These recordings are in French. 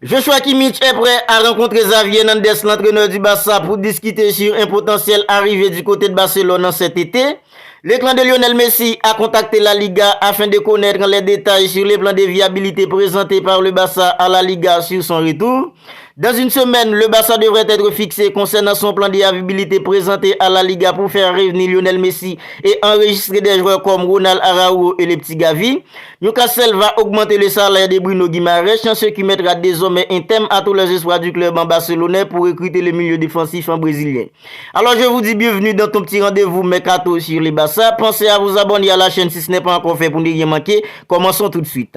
Joshua Kimmich est prêt à rencontrer Xavi Hernandez, l'entraîneur du Barça, pour discuter sur un potentiel arrivée du côté de Barcelone cet été. Le clan de Lionel Messi a contacté la Liga afin de connaître les détails sur les plans de viabilité présentés par le Barça à la Liga sur son retour. Dans une semaine, le Barça devrait être fixé concernant son plan de viabilité présenté à la Liga pour faire revenir Lionel Messi et enregistrer des joueurs comme Ronald Araujo et le petit Gavi. Newcastle va augmenter le salaire de Bruno Guimaraes, ce qui mettra désormais un thème à tous les espoirs du club en barcelonais pour recruter le milieu défensif en brésilien. Alors je vous dis bienvenue dans ton petit rendez-vous Mercato sur les Barça. Pensez à vous abonner à la chaîne si ce n'est pas encore fait pour ne rien manquer. Commençons tout de suite.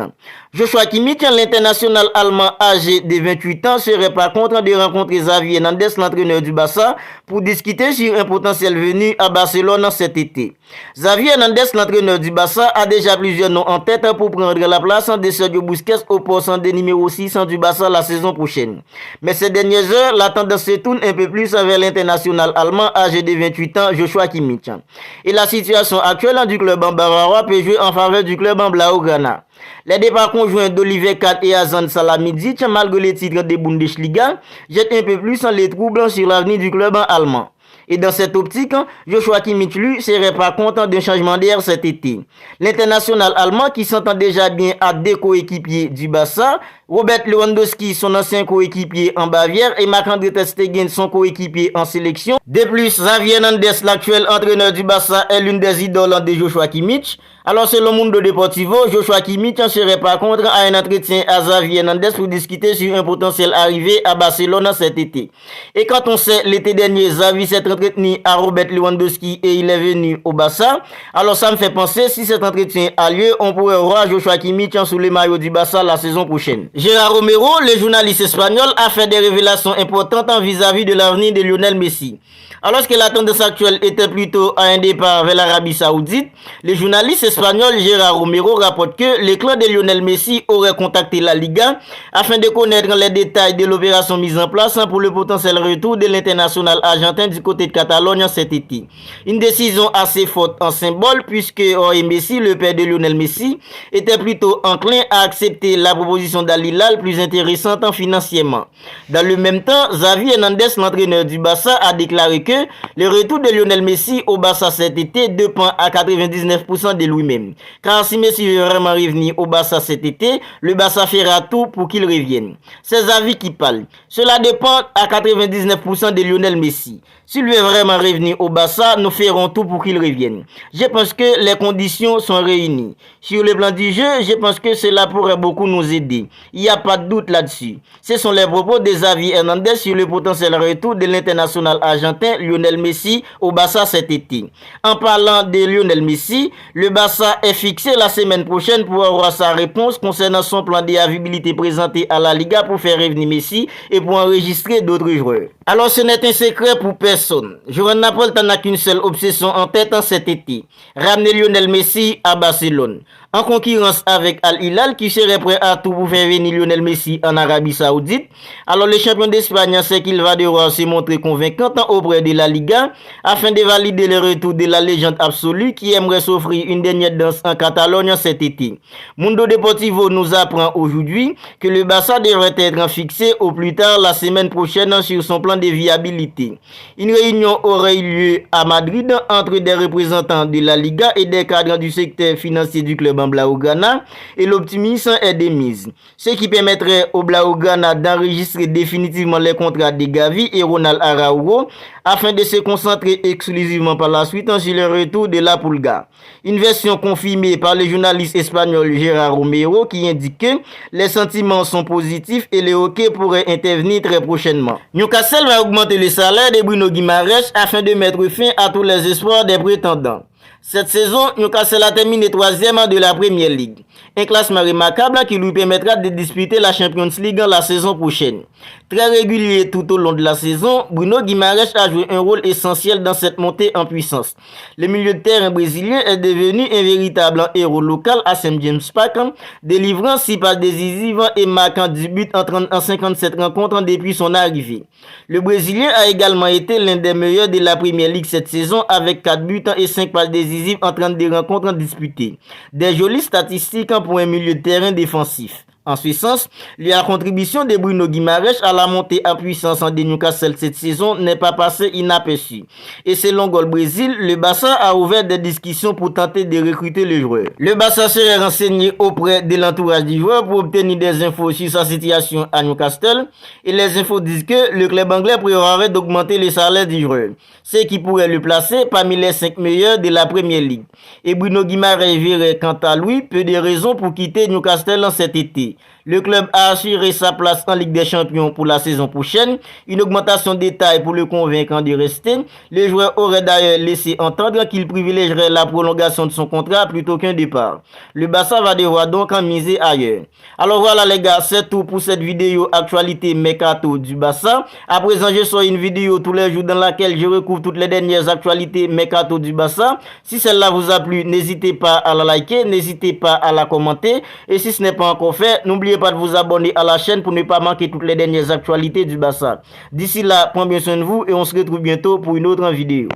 Joshua Kimmich, l'international allemand âgé de 28 ans, serait par contre de rencontrer Xavi Hernandez, l'entraîneur du Barça, pour discuter sur un potentiel venu à Barcelone cet été. Xavi Hernandez, l'entraîneur du Barça, a déjà plusieurs noms en tête pour prendre la place de Sergio Busquets au poste de numéro 6 du Barça la saison prochaine. Mais ces dernières heures, la tendance se tourne un peu plus vers l'international allemand âgé de 28 ans, Joshua Kimmich. Et la situation actuelle du club en bavarois peut jouer en faveur du club en Blaugrana. Les départs conjoints d'Oliver Kahn et Hasan Salihamidzic, malgré les titres de Bundesliga, jettent un peu plus les troubles sur l'avenir du club allemand. Et dans cette optique, Joshua Kimmich, lui, serait pas content d'un changement d'air cet été. L'international allemand, qui s'entend déjà bien à deux coéquipiers du Barça, Robert Lewandowski, son ancien coéquipier en Bavière, et Marc-André ter Stegen, son coéquipier en sélection. De plus, Xavi Hernandez, l'actuel entraîneur du Barça, est l'une des idoles de Joshua Kimmich. Alors selon Mundo Deportivo, Joshua Kimmich en serait par contre à un entretien à Xavi Hernandez pour discuter sur un potentiel arrivé à Barcelone cet été. Et quand on sait l'été dernier, Xavi s'est entretenu à Robert Lewandowski et il est venu au Barça, alors ça me fait penser si cet entretien a lieu, on pourrait voir Joshua Kimmich sous les maillots du Barça la saison prochaine. Gérard Romero, le journaliste espagnol, a fait des révélations importantes vis-à-vis de l'avenir de Lionel Messi. Alors que la tendance actuelle était plutôt à un départ vers l'Arabie Saoudite, le journaliste espagnol Gérard Romero rapporte que le clan de Lionel Messi aurait contacté la Liga afin de connaître les détails de l'opération mise en place pour le potentiel retour de l'international argentin du côté de Catalogne cet été. Une décision assez forte en symbole puisque Jorge Messi, le père de Lionel Messi, était plutôt enclin à accepter la proposition d'Al Hilal plus intéressante financièrement. Dans le même temps, Xavi Hernandez, l'entraîneur du Barça, a déclaré que le retour de Lionel Messi au Barça cet été dépend à 99% de lui-même. Car si Messi veut vraiment revenir au Barça cet été, le Barça fera tout pour qu'il revienne. C'est Xavi qui parle. Cela dépend à 99% de Lionel Messi. S'il veut vraiment revenir au Barça, nous ferons tout pour qu'il revienne. Je pense que les conditions sont réunies. Sur le plan du jeu, je pense que cela pourrait beaucoup nous aider. Il n'y a pas de doute là-dessus. Ce sont les propos de Xavi Hernandez sur le potentiel retour de l'international argentin Lionel Messi au Barça cet été. En parlant de Lionel Messi, le Barça est fixé la semaine prochaine pour avoir sa réponse concernant son plan de viabilité présenté à la Liga pour faire revenir Messi et pour enregistrer d'autres joueurs. Alors ce n'est un secret pour personne. Joan Napolitano n'a qu'une seule obsession en tête en cet été. Ramener Lionel Messi à Barcelone. En concurrence avec Al Hilal qui serait prêt à tout pour faire venir Lionel Messi en Arabie Saoudite. Alors le champion d'Espagne sait qu'il va devoir se montrer convaincant auprès de la Liga afin de valider le retour de la légende absolue qui aimerait s'offrir une dernière danse en Catalogne cet été. Mundo Deportivo nous apprend aujourd'hui que le Barça devrait être fixé au plus tard la semaine prochaine sur son plan de viabilité. Une réunion aurait eu lieu à Madrid entre des représentants de la Liga et des cadres du secteur financier du club en Blaugrana et l'optimisme est démise. Ce qui permettrait au Blaugrana d'enregistrer définitivement les contrats de Gavi et Ronald Araujo afin de se concentrer exclusivement par la suite sur le retour de la Pulga. Une version confirmée par le journaliste espagnol Gérard Romero qui indique que les sentiments sont positifs et le hockey pourrait intervenir très prochainement. Newcastle va augmenter le salaire de Bruno Guimaraes afin de mettre fin à tous les espoirs des prétendants. Cette saison, Newcastle a terminé 3e de la Premier League. Un classement remarquable qui lui permettra de disputer la Champions League la saison prochaine. Très régulier tout au long de la saison, Bruno Guimaraes a joué un rôle essentiel dans cette montée en puissance. Le milieu de terrain brésilien est devenu un véritable héros local à St. James Park, délivrant 6 passes décisives et marquant 10 buts en 57 rencontres depuis son arrivée. Le Brésilien a également été l'un des meilleurs de la Premier League cette saison avec 4 buts et 5 passes décisives en 32 rencontres disputées. Des jolies statistiques pour un milieu de terrain défensif. En ce sens, la contribution de Bruno Guimaraes à la montée en puissance de Newcastle cette saison n'est pas passée inaperçue. Et selon Gol Brésil, le Barça a ouvert des discussions pour tenter de recruter le joueur. Le Barça serait renseigné auprès de l'entourage du joueur pour obtenir des infos sur sa situation à Newcastle. Et les infos disent que le club anglais prévoirait d'augmenter le salaire du joueur, ce qui pourrait le placer parmi les 5 meilleurs de la Premier League. Et Bruno Guimaraes verrait quant à lui peu de raisons pour quitter Newcastle en cet été. Le club a assuré sa place en Ligue des Champions pour la saison prochaine. Une augmentation de taille pour le convaincre de rester. Le joueur aurait d'ailleurs laissé entendre qu'il privilégierait la prolongation de son contrat plutôt qu'un départ. Le Barça va devoir donc en miser ailleurs. Alors voilà les gars, c'est tout pour cette vidéo actualité mercato du Barça. À présent, je sors une vidéo tous les jours dans laquelle je recouvre toutes les dernières actualités mercato du Barça. Si celle-là vous a plu, n'hésitez pas à la liker, n'hésitez pas à la commenter. Et si ce n'est pas encore fait, n'oubliez pas de vous abonner à la chaîne pour ne pas manquer toutes les dernières actualités du Barça. D'ici là, prenez bien soin de vous et on se retrouve bientôt pour une autre vidéo.